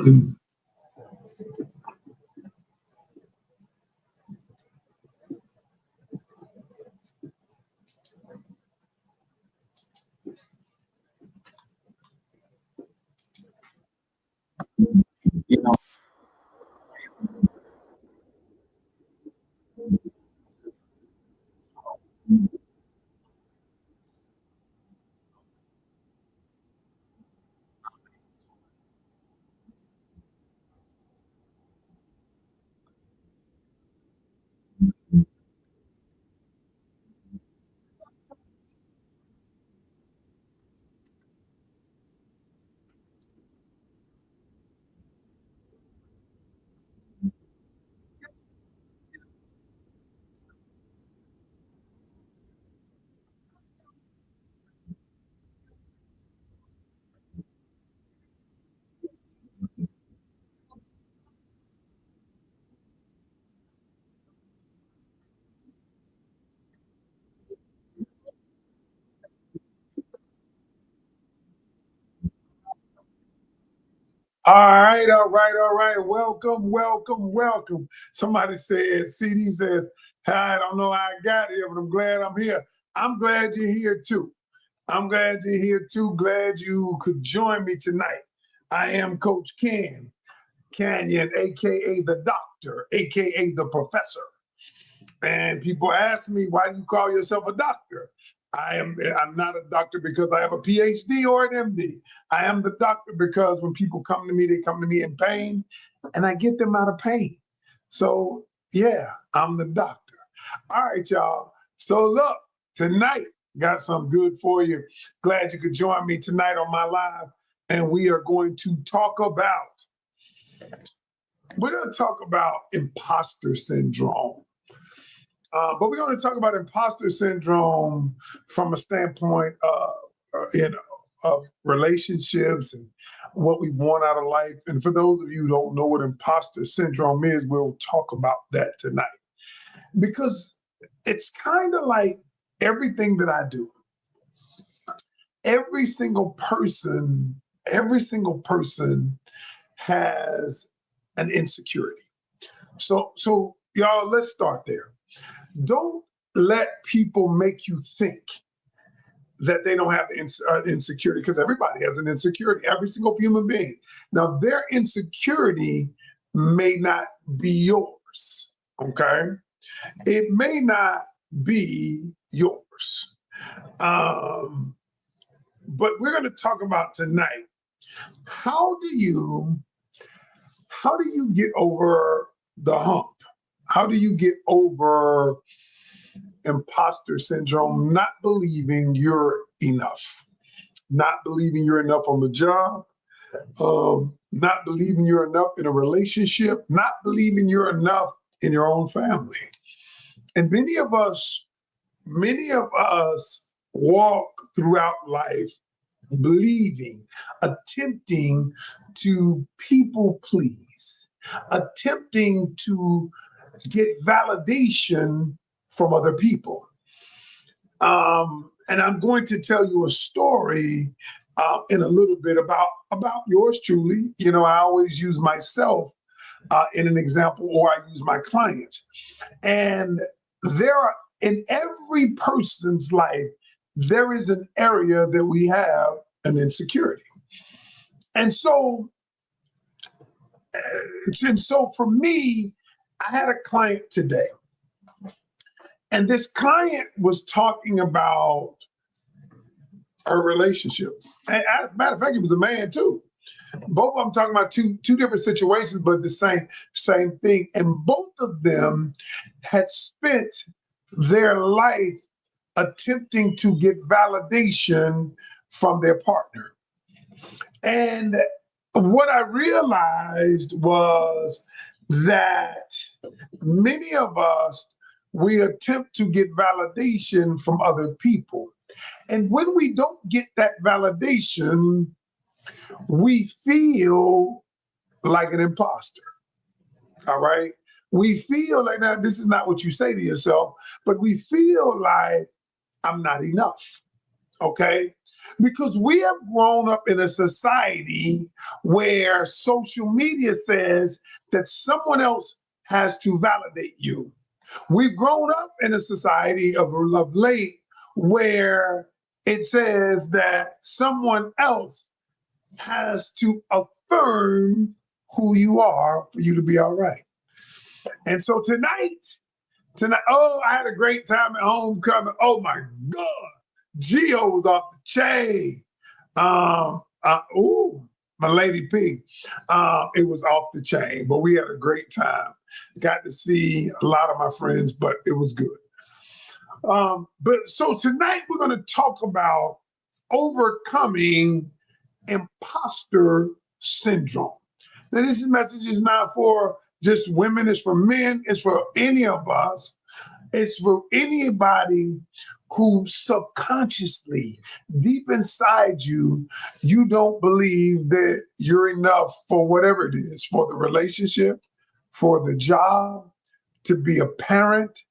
You know, All right, all right, all right. Welcome, welcome, welcome. Somebody says, CD says, I don't know how I got here, but I'm glad I'm here. I'm glad you're here too. I'm glad you're here too. Glad you could join me tonight. I am Coach Canion, aka the doctor, aka the professor. And people ask me, why do you call yourself a doctor? I'm not a doctor because I have a PhD or an MD. I am the doctor because when people come to me, they come to me in pain and I get them out of pain. So yeah, I'm the doctor. All right, y'all. So look, tonight got some good for you. Glad you could join me tonight on my live. And we are going to talk about, imposter syndrome. But we're going to talk about imposter syndrome from a standpoint of relationships and what we want out of life. And for those of you who don't know what imposter syndrome is, we'll talk about that tonight. Because it's kind of like everything that I do. Every single person has an insecurity. So y'all, let's start there. Don't let people make you think that they don't have insecurity, because everybody has an insecurity, every single human being. Now, their insecurity may not be yours, okay? It may not be yours. But we're going to talk about tonight, how do you get over the hump? How do you get over imposter syndrome, not believing you're enough, not believing you're enough on the job, not believing you're enough in a relationship, not believing you're enough in your own family? And many of us walk throughout life believing, attempting to people please, attempting to get validation from other people. And I'm going to tell you a story in a little bit about yours truly. You know, I always use myself in an example, or I use my clients. And there are, in every person's life, there is an area that we have an insecurity. And so, for me, I had a client today, and this client was talking about her relationship. And as a matter of fact, it was a man too. Both of them talking about two different situations, but the same thing. And both of them had spent their life attempting to get validation from their partner. And what I realized was that many of us, we attempt to get validation from other people. And when we don't get that validation, we feel like an imposter. All right. We feel like, now, this is not what you say to yourself, but we feel like I'm not enough. Okay? Because we have grown up in a society where social media says that someone else has to validate you. We've grown up in a society of late where it says that someone else has to affirm who you are for you to be all right. And so tonight, oh, I had a great time at homecoming. Oh my God, Gio was off the chain. Ooh, my lady P. It was off the chain, but we had a great time. Got to see a lot of my friends, but it was good. But so tonight we're going to talk about overcoming imposter syndrome. Now, this message is not for just women, it's for men, it's for any of us, it's for anybody who subconsciously, deep inside you, you don't believe that you're enough for whatever it is, for the relationship, for the job, to be a parent.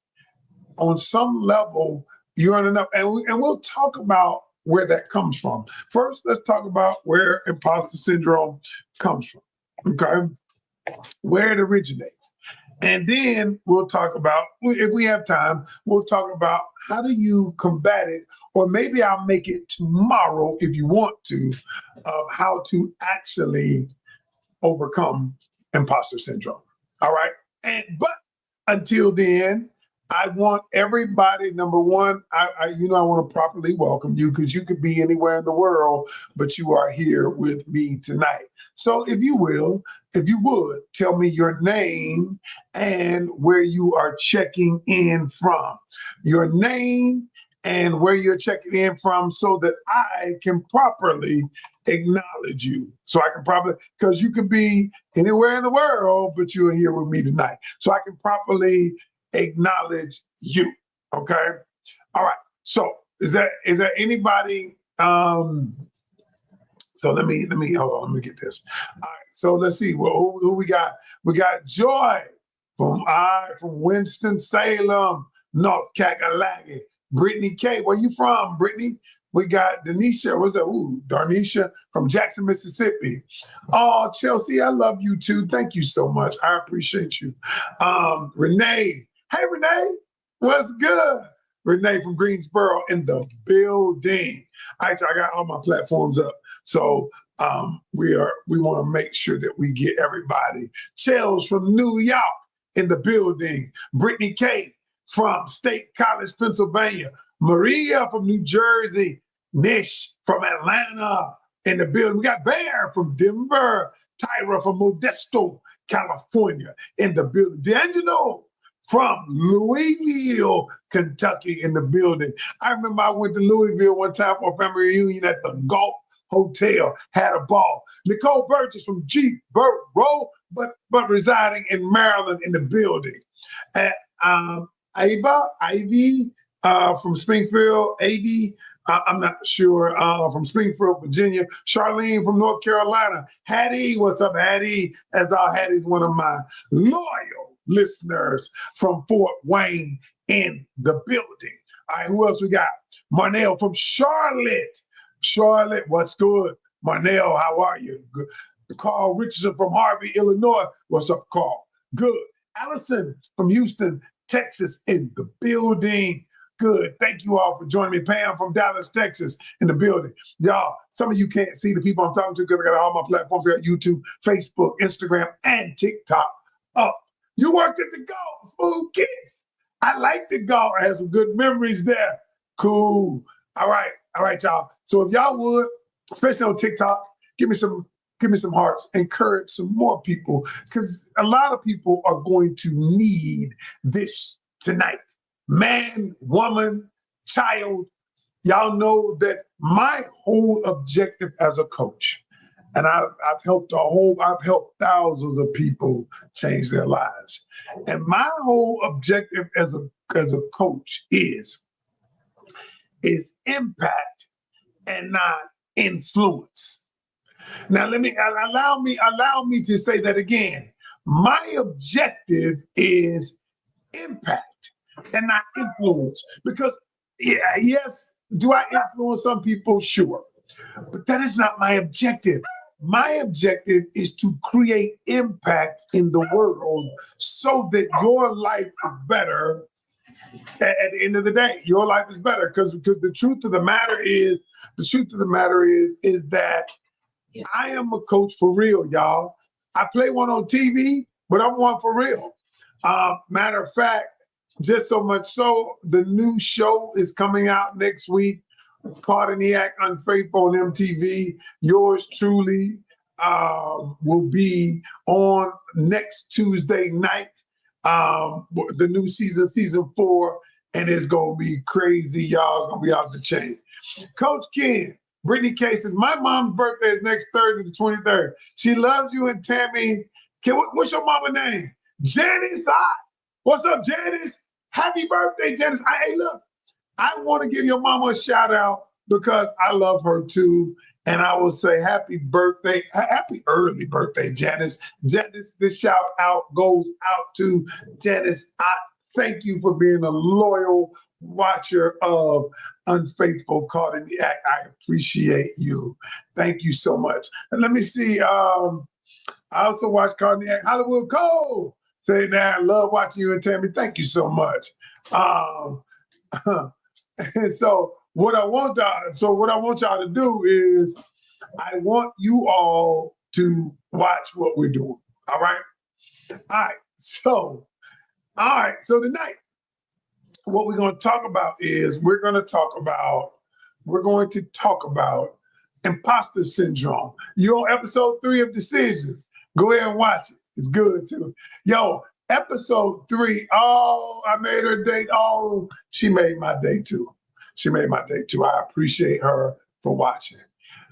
On some level, you aren't enough. And we'll talk about where that comes from. First, let's talk about where imposter syndrome comes from. Okay. Where it originates. And then we'll talk about, if we have time, we'll talk about how do you combat it, or maybe I'll make it tomorrow if you want to, of how to actually overcome imposter syndrome. All right. But until then, I want everybody, number one, I want to properly welcome you because you could be anywhere in the world, but you are here with me tonight. So if you would, tell me your name and where you are checking in from. Your name and where you're checking in from so that I can properly acknowledge you. So I can probably, because you could be anywhere in the world, but you're here with me tonight. So I can properly acknowledge you. Okay. All right. So is there anybody? So let me hold on, let me get this. All right. So let's see. Well, who we got? We got Joy from Winston-Salem, North Kakalaki. Brittany K, where you from, Brittany? We got Denisha, what's that? Ooh, Darnisha from Jackson, Mississippi. Oh, Chelsea, I love you too. Thank you so much. I appreciate you. Renee, hey Renee, what's good? Renee from Greensboro in the building. All right, I got all my platforms up. So we want to make sure that we get everybody. Chels from New York in the building. Brittany K from State College, Pennsylvania. Maria from New Jersey. Nish from Atlanta in the building. We got Bear from Denver. Tyra from Modesto, California in the building. D'Angelo from Louisville, Kentucky in the building. I remember I went to Louisville one time for a family reunion at the Gulf Hotel, had a ball. Nicole Burgess from G Burt Road, but residing in Maryland in the building. And Ivy from Springfield, I'm not sure, from Springfield, Virginia. Charlene from North Carolina. Hattie, what's up, Hattie? As our Hattie's one of my loyal listeners from Fort Wayne in the building. All right, who else we got? Marnell from Charlotte. Charlotte, what's good? Marnell, how are you? Good. Carl Richardson from Harvey, Illinois. What's up, Carl? Good. Allison from Houston, Texas in the building. Good. Thank you all for joining me. Pam from Dallas, Texas in the building. Y'all, some of you can't see the people I'm talking to because I got all my platforms. I got YouTube, Facebook, Instagram, and TikTok up. You worked at the golf, Smooth Kids. I like the golf. I had some good memories there. Cool. All right, y'all. So if y'all would, especially on TikTok, give me some hearts, encourage some more people, because a lot of people are going to need this tonight. Man, woman, child, y'all know that my whole objective as a coach, and I've helped thousands of people change their lives. And my whole objective as a coach is impact and not influence. Now allow me to say that again. My objective is impact and not influence, because yes, Do I influence some people? Sure. But that is not my objective. My objective is to create impact in the world so that your life is better at the end of the day. Your life is better because the truth of the matter is that I am a coach for real, y'all. I play one on TV, but I'm one for real. Matter of fact, just so much so, the new show is coming out next week. Caught in the Act, Unfaithful on MTV. Yours truly will be on next Tuesday night. The new season 4, and it's gonna be crazy, y'all. It's gonna be off the chain. Coach Ken, Brittany K says, my mom's birthday is next Thursday, the 23rd. She loves you and Tammy. What's your mama name? Janice. What's up, Janice? Happy birthday, Janice. Hey, look, I want to give your mama a shout out because I love her too. And I will say happy birthday, happy early birthday, Janice. Janice, this shout out goes out to Janice. I thank you for being a loyal watcher of Unfaithful, Caught in the Act. I appreciate you. Thank you so much. And let me see. I also watch Caught in the Act. Hollywood Cole saying that I love watching you and Tammy. Thank you so much. And so what I want y'all to do is I want you all to watch what we're doing. All right. So tonight, what we're going to talk about is we're going to talk about imposter syndrome. You're on episode 3 of Decisions. Go ahead and watch it. It's good too. Yo, episode 3. Oh, I made her day. Oh, she made my day too. I appreciate her for watching.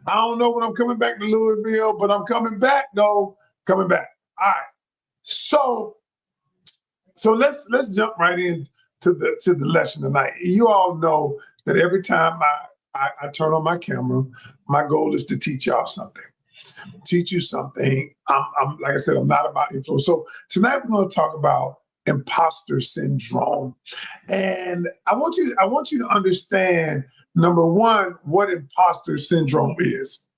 I don't know when I'm coming back to Louisville, but I'm coming back though. Coming back. All right. So let's jump right in to the lesson tonight. You all know that every time I turn on my camera, my goal is to teach y'all something. Teach you something. I'm like I said, I'm not about influence. So tonight we're going to talk about imposter syndrome, and I want you to understand, number one, what imposter syndrome is.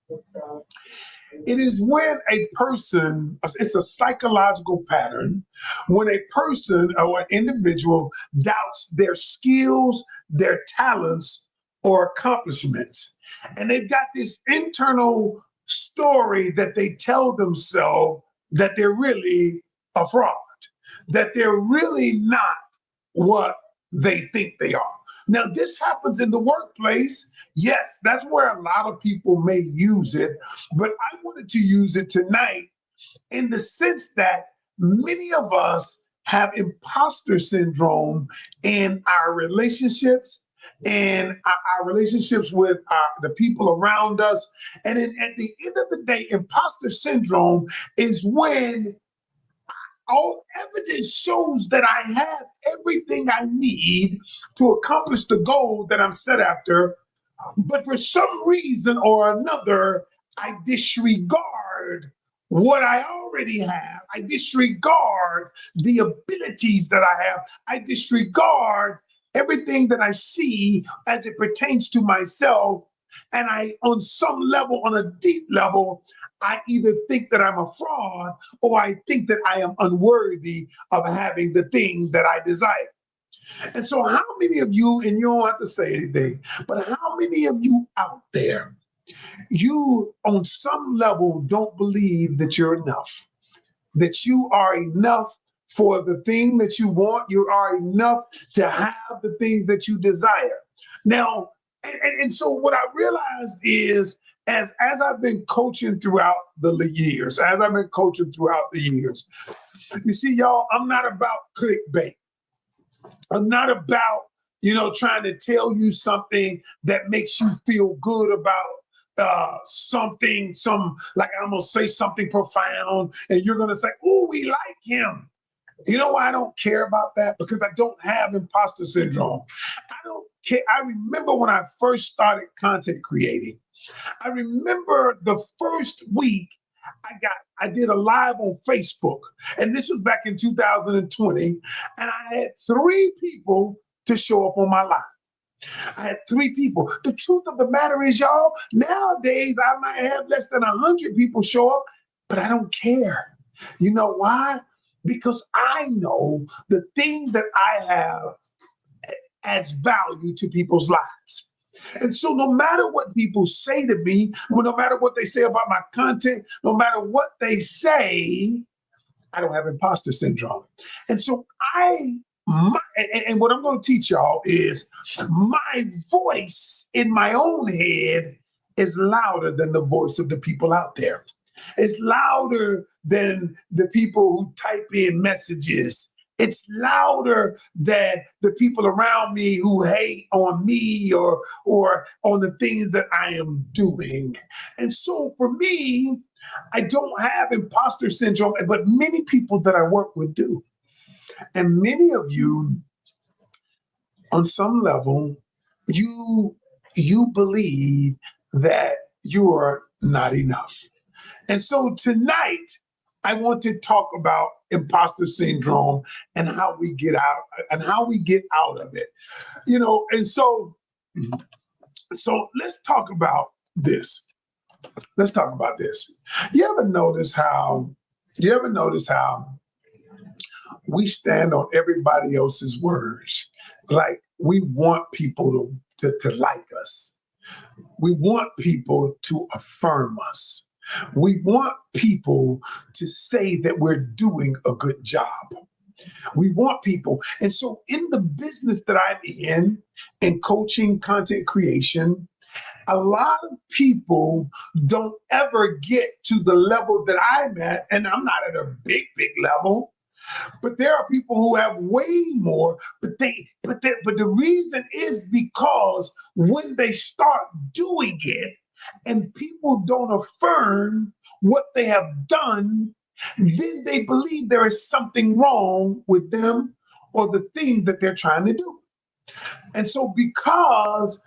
It is when a person, it's a psychological pattern, when a person or an individual doubts their skills, their talents, or accomplishments. And they've got this internal story that they tell themselves that they're really a fraud, that they're really not what they think they are. Now, this happens in the workplace. Yes, that's where a lot of people may use it, but I wanted to use it tonight in the sense that many of us have imposter syndrome in our relationships and our relationships with the people around us. And at the end of the day, imposter syndrome is when all evidence shows that I have everything I need to accomplish the goal that I'm set after, but for some reason or another, I disregard what I already have. I disregard the abilities that I have. I disregard everything that I see as it pertains to myself. And I, on some level, on a deep level, I either think that I'm a fraud or I think that I am unworthy of having the thing that I desire. And so how many of you, and you don't have to say anything, but how many of you out there, you on some level don't believe that you're enough, that you are enough for the thing that you want, you are enough to have the things that you desire. Now, and so what I realized is as I've been coaching throughout the years, you see, y'all, I'm not about clickbait. I'm not about, trying to tell you something that makes you feel good about something, like I'm going to say something profound and you're going to say, oh, we like him. You know why I don't care about that? Because I don't have imposter syndrome. I don't care. I remember when I first started content creating. I remember the first week I did a live on Facebook, and this was back in 2020, and I had 3 people to show up on my live. I had 3 people. The truth of the matter is, y'all, nowadays I might have less than 100 people show up, but I don't care. You know why? Because I know the thing that I have adds value to people's lives. And so, no matter what people say to me, no matter what they say about my content, no matter what they say, I don't have imposter syndrome. And so, and what I'm going to teach y'all is my voice in my own head is louder than the voice of the people out there. It's louder than the people who type in messages. It's louder than the people around me who hate on me or on the things that I am doing. And so for me, I don't have imposter syndrome, but many people that I work with do. And many of you, on some level, you believe that you are not enough. And so tonight, I want to talk about imposter syndrome and how we get out of it. And so let's talk about this. Let's talk about this. You ever notice how we stand on everybody else's words? Like we want people to like us. We want people to affirm us. We want people to say that we're doing a good job. We want people. And so in the business that I'm in coaching, content creation, a lot of people don't ever get to the level that I'm at, and I'm not at a big level. But there are people who have way more, but the reason is because when they start doing it and people don't affirm what they have done, then they believe there is something wrong with them or the thing that they're trying to do. And so because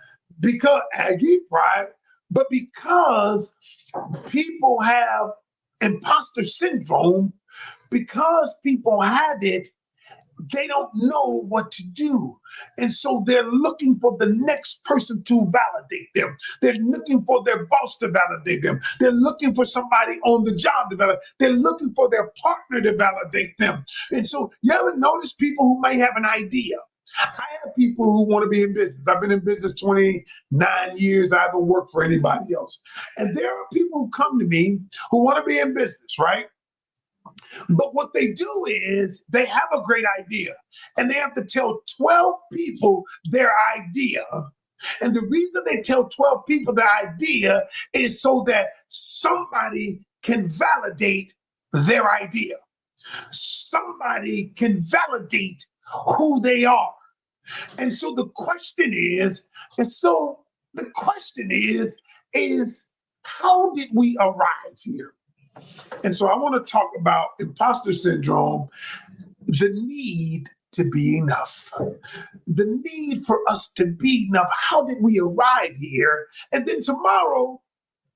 Aggie, right? But because people have imposter syndrome, because people have it, they don't know what to do. And so they're looking for the next person to validate them. They're looking for their boss to validate them. They're looking for somebody on the job to validate. They're looking for their partner to validate them. And so you ever notice people who may have an idea? I have people who want to be in business. I've been in business 29 years. I haven't worked for anybody else. And there are people who come to me who want to be in business, right? But what they do is they have a great idea and they have to tell 12 people their idea. And the reason they tell 12 people their idea is so that somebody can validate their idea. Somebody can validate who they are. And so the question is, is how did we arrive here? And so I want to talk about imposter syndrome, the need to be enough, the need for us to be enough. How did we arrive here? And then tomorrow,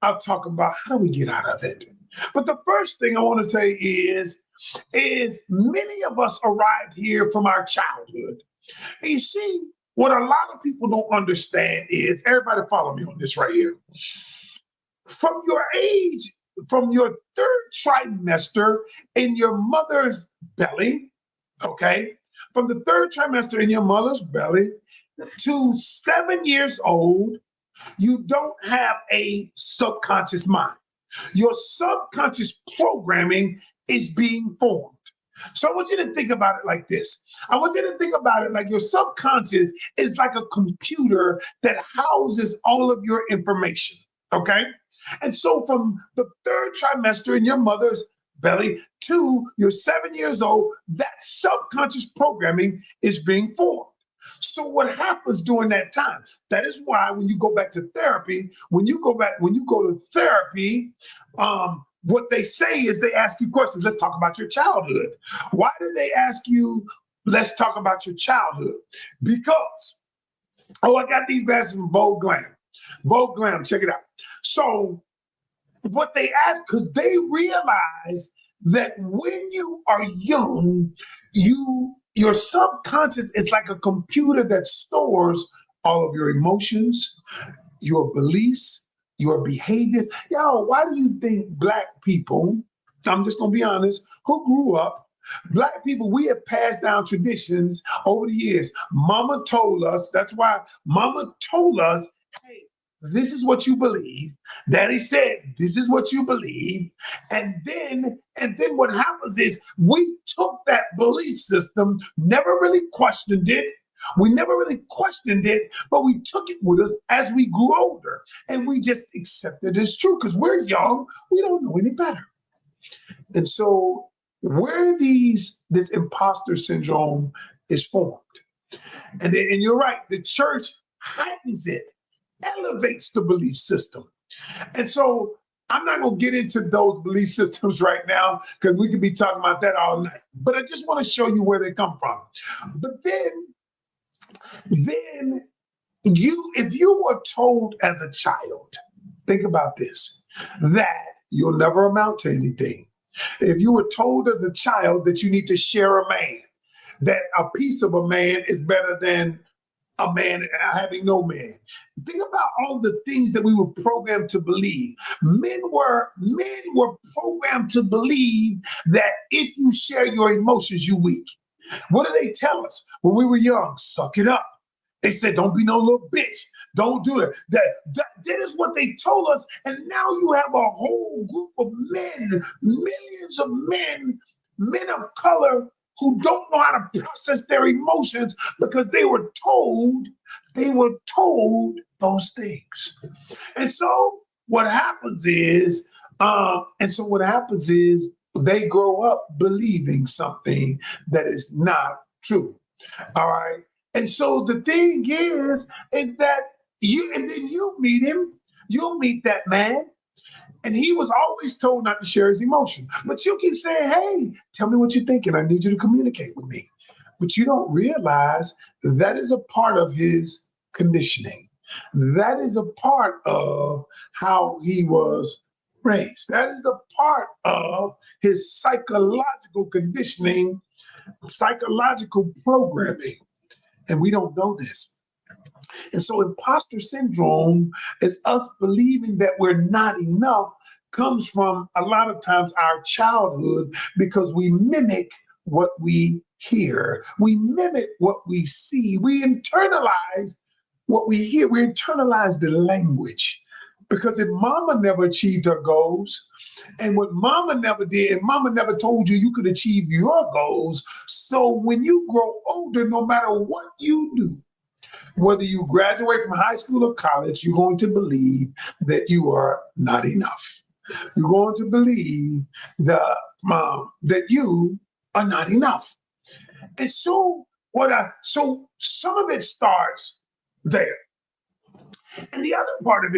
I'll talk about how do we get out of it. But the first thing I want to say is many of us arrived here from our childhood. And you see, what a lot of people don't understand is, everybody follow me on this right here. From your third trimester in your mother's belly, okay, from the third trimester in your mother's belly to 7 years old, you don't have a subconscious mind. Your subconscious programming is being formed. So I want you to think about it like this. I want you to think about it like your subconscious is like a computer that houses all of your information, okay? And so from the third trimester in your mother's belly to you're 7 years old, that subconscious programming is being formed. So what happens during that time? That is why when you go back to therapy, when you go to therapy, what they say is they ask you questions. Let's talk about your childhood. Why do they ask you, let's talk about your childhood? Because, I got these glasses from Vogue Glam. Vogue Glam, check it out. So what they ask, because they realize that when you are young, your subconscious is like a computer that stores all of your emotions, your beliefs, your behaviors. Yo, why do you think black people, I'm just gonna be honest, who grew up, black people, we have passed down traditions over the years. Mama told us, that's why mama told us, hey, this is what you believe. Daddy said, this is what you believe. And then what happens is we took that belief system, never really questioned it. We never really questioned it, but we took it with us as we grew older. And we just accepted it as true because we're young. We don't know any better. And so where this imposter syndrome is formed. And you're right, the church heightens it, elevates the belief system. And so I'm not going to get into those belief systems right now because we could be talking about that all night. But I just want to show you where they come from. But then if you were told as a child, think about this, that you'll never amount to anything. If you were told as a child that you need to share a man, that a piece of a man is better than a man having no man. Think about all the things that we were programmed to believe. Men were programmed to believe that if you share your emotions, you weak. What do they tell us when we were young? Suck it up. They said, don't be no little bitch. Don't do it. That is what they told us. And now you have a whole group of men, millions of men of color who don't know how to process their emotions because they were told those things. And so what happens is they grow up believing something that is not true. All right. And so the thing is that you meet him, you'll meet that man. And he was always told not to share his emotion. But you keep saying, hey, tell me what you're thinking. I need you to communicate with me. But you don't realize that is a part of his conditioning. That is a part of how he was raised. That is a part of his psychological conditioning, psychological programming. And we don't know this. And so imposter syndrome is us believing that we're not enough comes from a lot of times our childhood because we mimic what we hear. We mimic what we see. We internalize what we hear. We internalize the language. Because if mama never achieved her goals, and what mama never did, and mama never told you you could achieve your goals, so when you grow older, no matter what you do, whether you graduate from high school or college, you're going to believe that you are not enough. You're going to believe that you are not enough. And so some of it starts there. And the other part of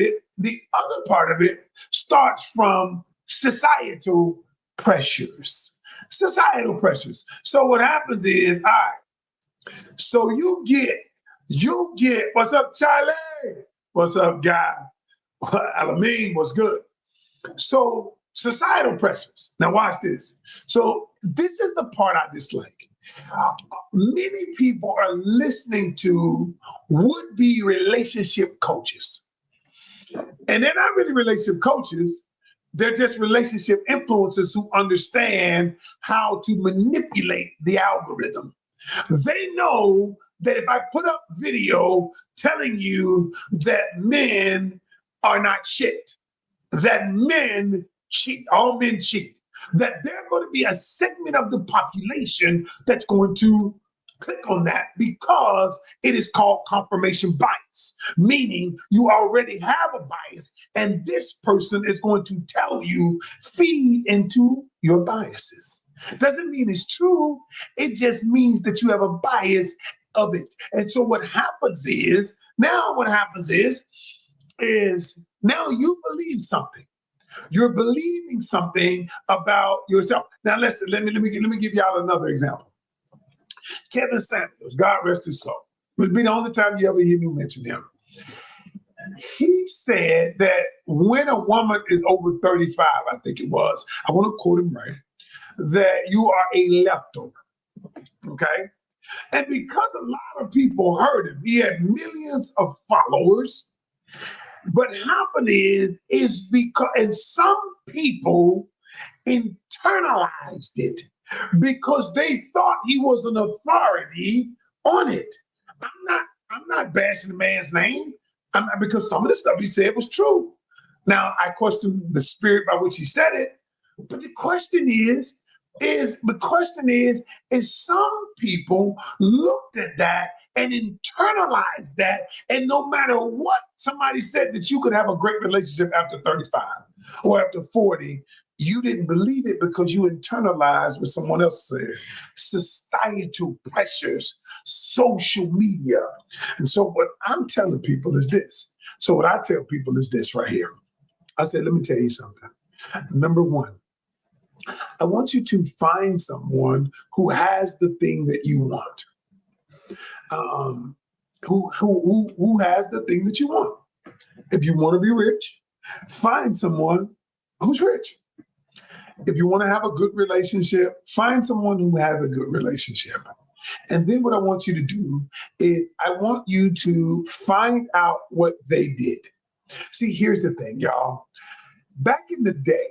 it starts from societal pressures. Societal pressures. So what happens is, all right, so you get, what's up, Charlie? What's up, guy? Alameen, what's good? So societal pressures. Now watch this. So this is the part I dislike. Many people are listening to would-be relationship coaches. And they're not really relationship coaches. They're just relationship influencers who understand how to manipulate the algorithm. They know that if I put up video telling you that men are not shit, that men cheat, all men cheat, that there's going to be a segment of the population that's going to click on that because it is called confirmation bias, meaning you already have a bias and this person is going to tell you, feed into your biases. Doesn't mean it's true. It just means that you have a bias of it. And so what happens is now you believe something. You're believing something about yourself. Now listen, let me give y'all another example. Kevin Samuels, God rest his soul. It would be the only time you ever hear me mention him. He said that when a woman is over 35, I think it was, I want to quote him right, that you are a leftover. Okay? And because a lot of people heard him, he had millions of followers. What happened is because, and some people internalized it because they thought he was an authority on it. I'm not bashing the man's name. I'm not, because some of the stuff he said was true. Now I question the spirit by which he said it, but the question is some people looked at that and internalized that, and no matter what somebody said that you could have a great relationship after 35 or after 40, you didn't believe it because you internalized what someone else said. Societal pressures, social media. And so what I'm telling people is this. So what I tell people is this right here. I said, let me tell you something. Number one, I want you to find someone who has the thing that you want. Who has the thing that you want. If you want to be rich, find someone who's rich. If you want to have a good relationship, find someone who has a good relationship. And then what I want you to do is I want you to find out what they did. See, here's the thing, y'all. Back in the day,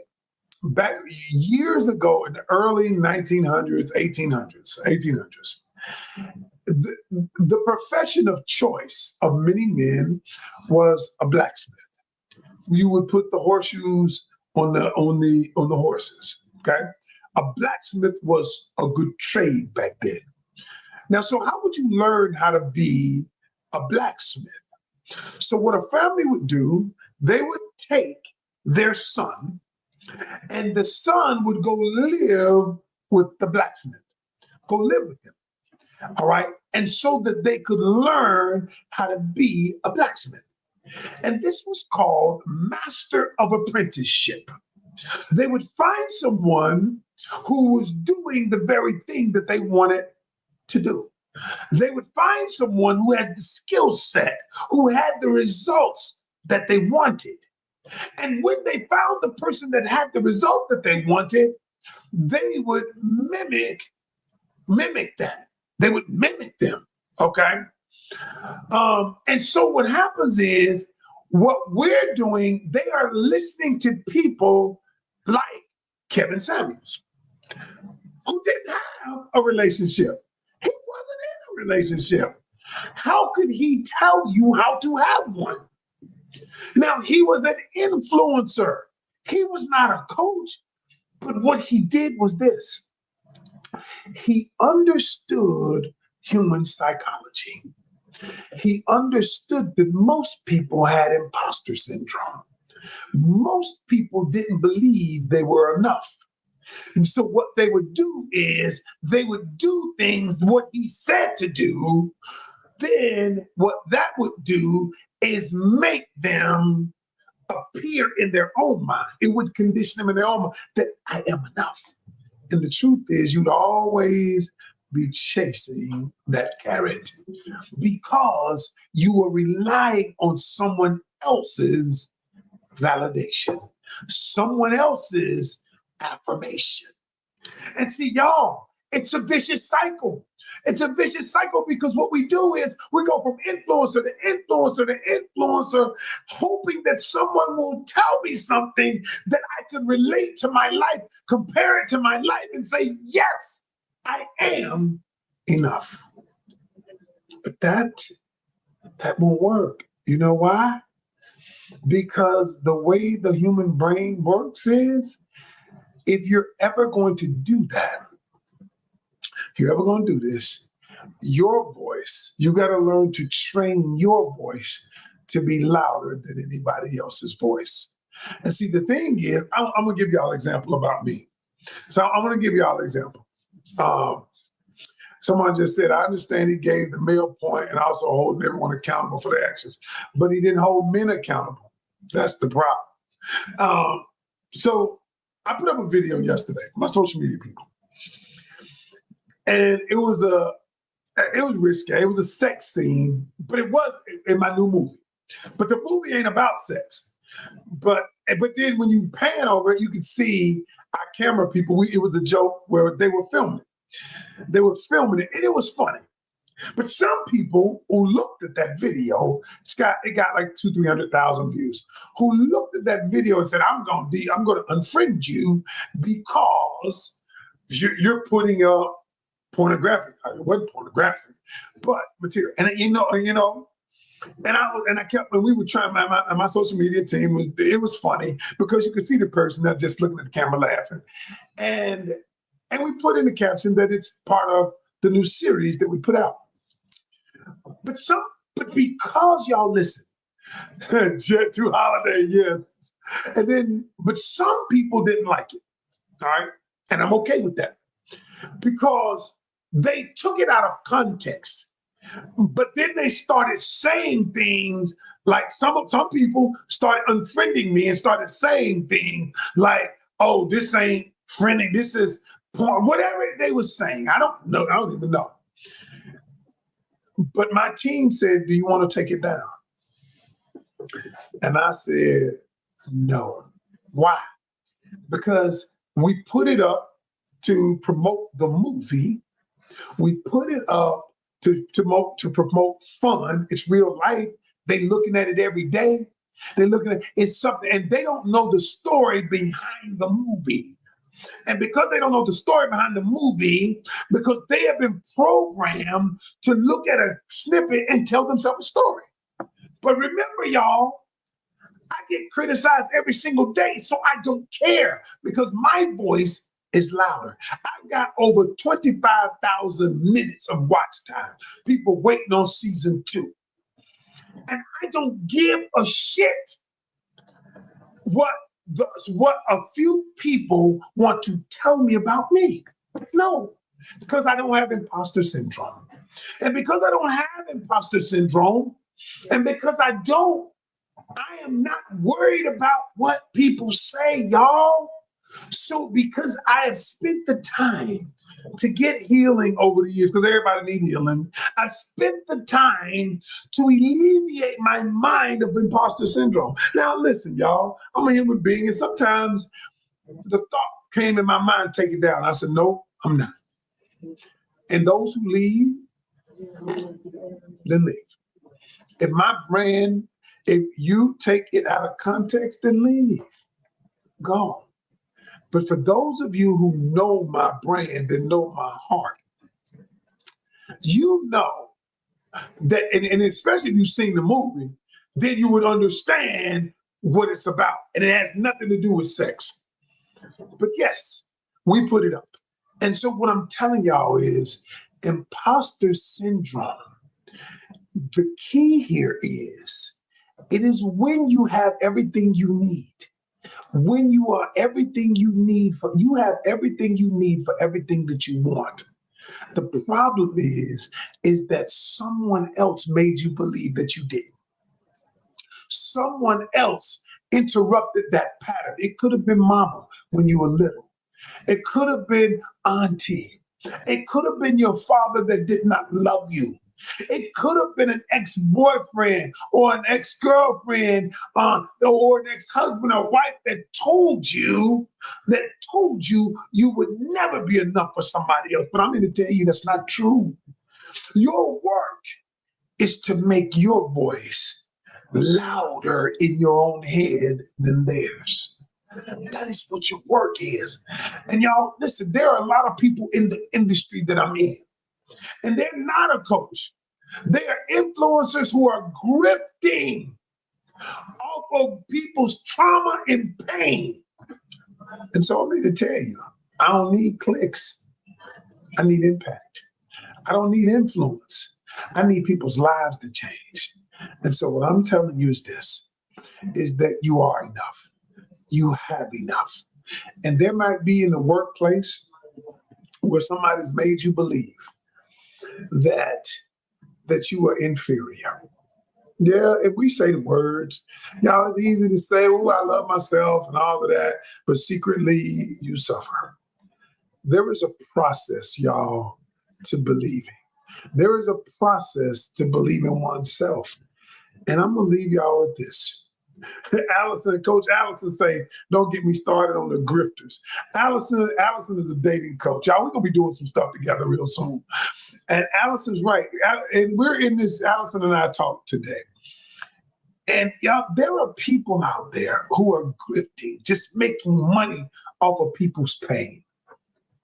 back years ago in the early 1900s, 1800s, the profession of choice of many men was a blacksmith. You would put the horseshoes on the horses. Okay, a blacksmith was a good trade back then. Now, so how would you learn how to be a blacksmith? So what a family would do, they would take their son, and the son would go live with the blacksmith, go live with him. All right. And so that they could learn how to be a blacksmith. And this was called master of apprenticeship. They would find someone who was doing the very thing that they wanted to do. They would find someone who has the skill set, who had the results that they wanted. And when they found the person that had the result that they wanted, they would mimic that. They would mimic them. Okay. And so what happens is what we're doing, they are listening to people like Kevin Samuels, who didn't have a relationship. He wasn't in a relationship. How could he tell you how to have one? Now, he was an influencer. He was not a coach, but what he did was this. He understood human psychology. He understood that most people had imposter syndrome. Most people didn't believe they were enough. And so what they would do is they would do things what he said to do. Then what that would do is make them appear in their own mind. It would condition them in their own mind that I am enough. And the truth is you'd always be chasing that carrot because you were relying on someone else's validation, someone else's affirmation. And see, y'all, it's a vicious cycle. It's a vicious cycle because what we do is we go from influencer to influencer to influencer, hoping that someone will tell me something that I could relate to my life, compare it to my life, and say, yes, I am enough. But that won't work. You know why? Because the way the human brain works is if you're ever going to do that, if you're ever going to do this, your voice, you got to learn to train your voice to be louder than anybody else's voice. And see, the thing is, I'm going to give y'all an example about me. So I'm going to give y'all an example. Someone just said, I understand he gave the male point and also holding everyone accountable for their actions, but he didn't hold men accountable. That's the problem. So I put up a video yesterday, my social media people. And it was risque. It was a sex scene, but it was in my new movie. But the movie ain't about sex. But then when you pan over it, you can see our camera people. It was a joke where they were filming it. They were filming it, and it was funny. But some people who looked at that video, it got like 200,000-300,000 views. Who looked at that video and said, I'm going to unfriend you because you're putting up pornographic. It wasn't pornographic, but material. And I kept, when we were trying, my social media team, it was funny because you could see the person that just looking at the camera laughing, and we put in the caption that it's part of the new series that we put out. But because y'all listen, Jet to Holiday, yes. But some people didn't like it, all right? And I'm okay with that because they took it out of context. But then they started saying things like some people started unfriending me and started saying things like, oh, this ain't friendly, this is porn, whatever they were saying. I don't know. I don't even know. But my team said, do you want to take it down? And I said, no. Why? Because we put it up to promote the movie. We put it up to promote fun. It's real life. They looking at it every day. They're looking at it's something, and they don't know the story behind the movie. And because they don't know the story behind the movie, because they have been programmed to look at a snippet and tell themselves a story. But remember, y'all, I get criticized every single day, so I don't care because my voice is louder. I've got over 25,000 minutes of watch time. People waiting on season 2. And I don't give a shit what a few people want to tell me about me. No, because I don't have imposter syndrome. And because I don't have imposter syndrome, and because I am not worried about what people say, y'all. So because I have spent the time to get healing over the years, because everybody needs healing, I spent the time to alleviate my mind of imposter syndrome. Now listen, y'all, I'm a human being, and sometimes the thought came in my mind, take it down. I said, no, I'm not. And those who leave, then leave. If you take it out of context, then leave. Go. But for those of you who know my brand and know my heart, you know that, and especially if you've seen the movie, then you would understand what it's about. And it has nothing to do with sex. But yes, we put it up. And so what I'm telling y'all is imposter syndrome. The key here is, it is when you have everything you need. When you are everything you need you have everything you need for everything that you want. The problem is that someone else made you believe that you didn't. Someone else interrupted that pattern. It could have been mama when you were little. It could have been auntie. It could have been your father that did not love you. It could have been an ex-boyfriend or an ex-girlfriend or an ex-husband or wife that told you you would never be enough for somebody else. But I'm going to tell you that's not true. Your work is to make your voice louder in your own head than theirs. That is what your work is. And y'all, listen, there are a lot of people in the industry that I'm in, and they're not a coach. They are influencers who are grifting off of people's trauma and pain. And so I'm here to tell you, I don't need clicks. I need impact. I don't need influence. I need people's lives to change. And so what I'm telling you is this, is that you are enough. You have enough. And there might be in the workplace where somebody's made you believe that you are inferior. Yeah, if we say the words, y'all, it's easy to say, oh, I love myself and all of that, but secretly you suffer. There is a process, y'all, to believing. There is a process to believe in oneself. And I'm going to leave y'all with this. Coach Allison say, don't get me started on the grifters. Allison is a dating coach. Y'all, we're going to be doing some stuff together real soon. And Allison's right. And we're in this, Allison and I talk today. And y'all, there are people out there who are grifting, just making money off of people's pain.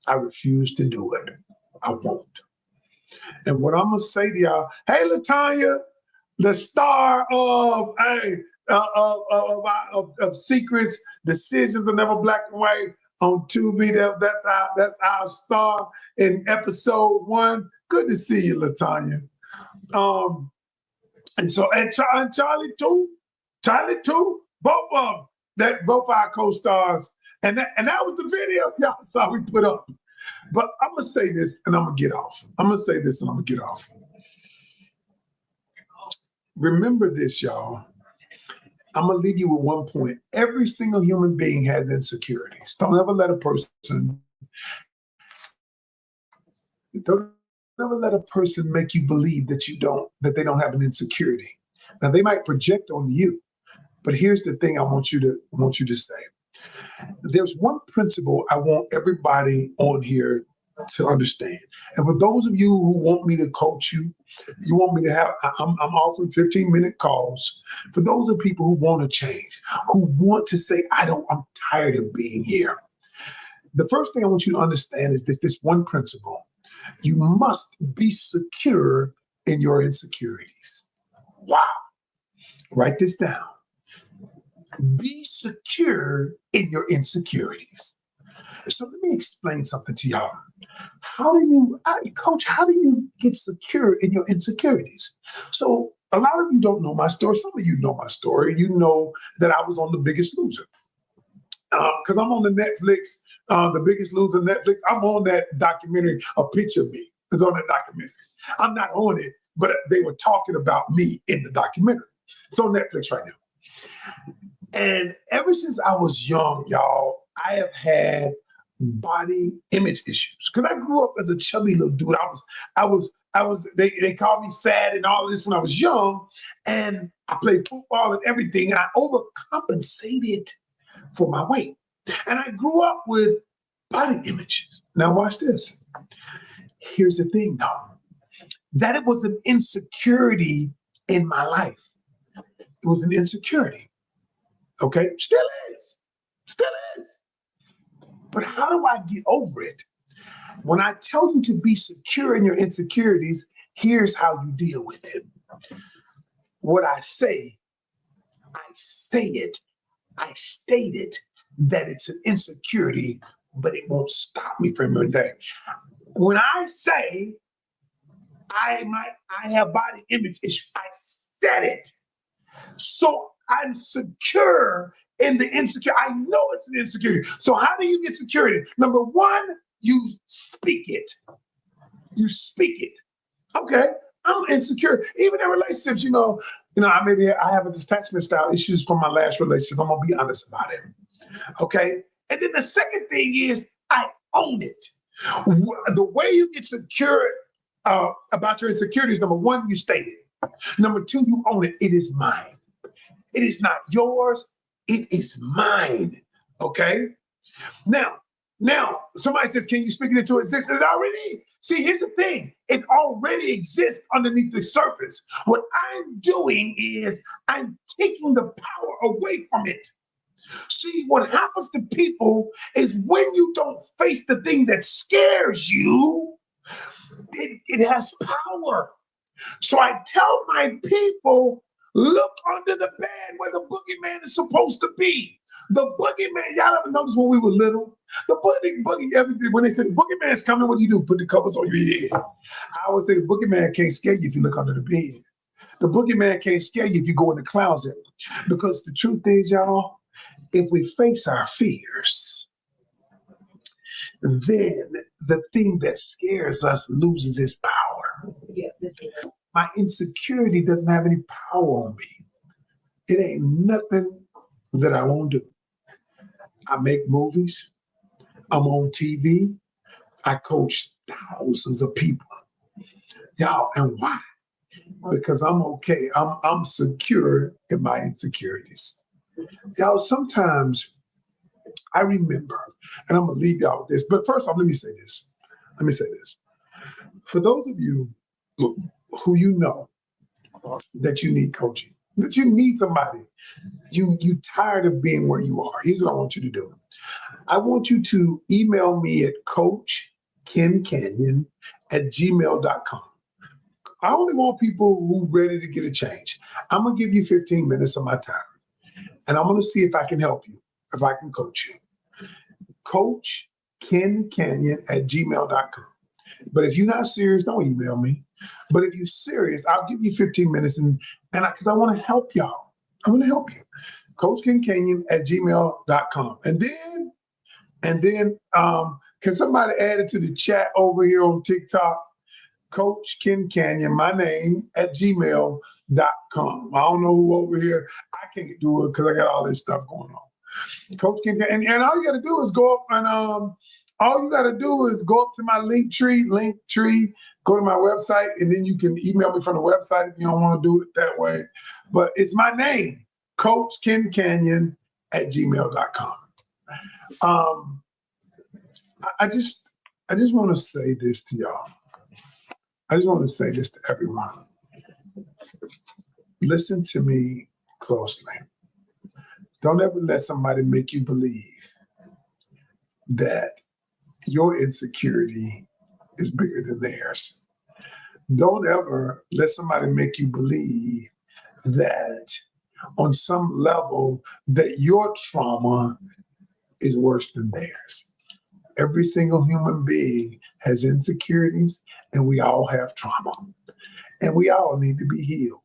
I refuse to do it. I won't. And what I'm gonna say to y'all, hey, Latanya, the star of of Secrets, Decisions Are Never Black and White on Tubi. That's our star in episode 1. Good to see you, Latanya. And Charlie too, both of them, both our co-stars, and that was the video y'all saw we put up. But I'm gonna say this, and I'm gonna get off. Remember this, y'all. I'm gonna leave you with one point. Every single human being has insecurities. Don't ever let a person make you believe that they don't have an insecurity. Now they might project on you, but here's the thing I want you to say. There's one principle I want everybody on here to understand. And for those of you who want me to coach you, you want me to have, I'm offering 15-minute calls. For those of people who want to change, who want to say, I'm tired of being here. The first thing I want you to understand is this one principle. You must be secure in your insecurities. Wow. Write this down. Be secure in your insecurities. So let me explain something to y'all. Coach, how do you get secure in your insecurities? So a lot of you don't know my story. Some of you know my story. You know that I was on The Biggest Loser. Because I'm on the Netflix, The Biggest Loser Netflix. I'm on that documentary, A Picture of Me. It's on that documentary. I'm not on it, but they were talking about me in the documentary. It's on Netflix right now. And ever since I was young, y'all, I have had body image issues. Because I grew up as a chubby little dude. They called me fat and all this when I was young. And I played football and everything. And I overcompensated for my weight. And I grew up with body images. Now watch this. Here's the thing, though. That it was an insecurity in my life. It was an insecurity. Okay? Still is. But how do I get over it? When I tell you to be secure in your insecurities, here's how you deal with it. What I say it. I state it, that it's an insecurity, but it won't stop me from doing that. When I say I have body image issues, I said it. So I'm secure in the insecure. I know it's an insecurity. So how do you get security? Number one, you speak it. Okay, I'm insecure. Even in relationships, I have a detachment style issues from my last relationship. I'm gonna be honest about it. Okay. And then the second thing is I own it. The way you get secure about your insecurities, number one, you state it. Number two, you own it. It is mine. It is not yours. It is mine. Okay. Now, somebody says, can you speak it into existence? It already, see, here's the thing. It already exists underneath the surface. What I'm doing is I'm taking the power away from it. See, what happens to people is when you don't face the thing that scares you, it has power. So I tell my people, look under the bed where the boogeyman is supposed to be. The boogeyman, y'all ever notice when we were little? The boogie, when they said the boogeyman's coming, what do you do? Put the covers on your head. I always say the boogeyman can't scare you if you look under the bed. The boogeyman can't scare you if you go in the closet. Because the truth is, y'all, if we face our fears, then the thing that scares us loses its power. My insecurity doesn't have any power on me. It ain't nothing that I won't do. I make movies. I'm on TV. I coach thousands of people. Y'all, and why? Because I'm okay. I'm secure in my insecurities. Y'all, sometimes I remember, and I'm gonna leave y'all with this, but first off, let me say this. For those of you who you know that you need coaching, that you need somebody, you tired of being where you are. Here's what I want you to do. I want you to email me at coachkencanion@gmail.com. I only want people who ready to get a change. I'm gonna give you 15 minutes of my time, and I'm gonna see if I can help you, if I can coach you. coachkencanion@gmail.com. But if you're not serious, don't email me. But if you're serious, I'll give you 15 minutes and because I want to help y'all. I want to help you. coachkencanion@gmail.com. And then can somebody add it to the chat over here on TikTok? Coach Ken Canyon, my name @gmail.com. I don't know who over here. I can't do it because I got all this stuff going on. Coach Ken Canyon, and all you got to do is go up and all you got to do is go up to my link tree, go to my website, and then you can email me from the website if you don't want to do it that way. But it's my name, Coach Ken Canyon @gmail.com. I just want to say this to y'all. I just want to say this to everyone. Listen to me closely. Don't ever let somebody make you believe that your insecurity is bigger than theirs. Don't ever let somebody make you believe that on some level that your trauma is worse than theirs. Every single human being has insecurities, and we all have trauma, and we all need to be healed.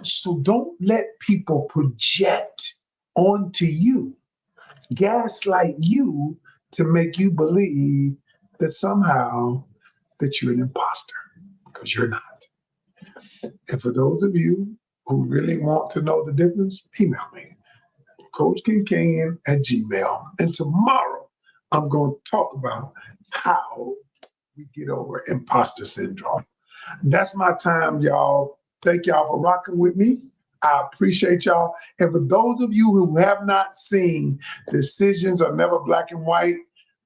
So don't let people project onto you, gaslight you to make you believe that somehow that you're an imposter, because you're not. And for those of you who really want to know the difference, email me, coachkincan@gmail. And tomorrow, I'm going to talk about how we get over imposter syndrome. That's my time, y'all. Thank y'all for rocking with me. I appreciate y'all. And for those of you who have not seen Decisions Are Never Black and White,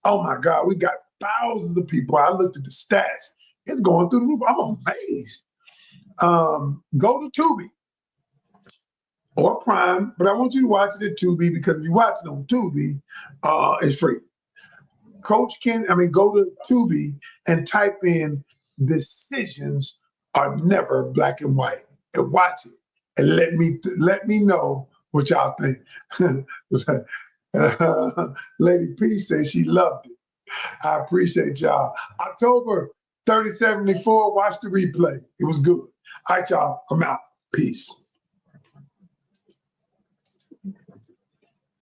oh my God, we got thousands of people. I looked at the stats. It's going through the roof. I'm amazed. Go to Tubi or Prime, but I want you to watch it at Tubi, because if you watch it on Tubi, it's free. Go to Tubi and type in Decisions Are Never Black and White and watch it, and let me know what y'all think. Lady P says she loved it. I appreciate y'all. October 3074, watch the replay. It was good. All right, y'all, I'm out. Peace.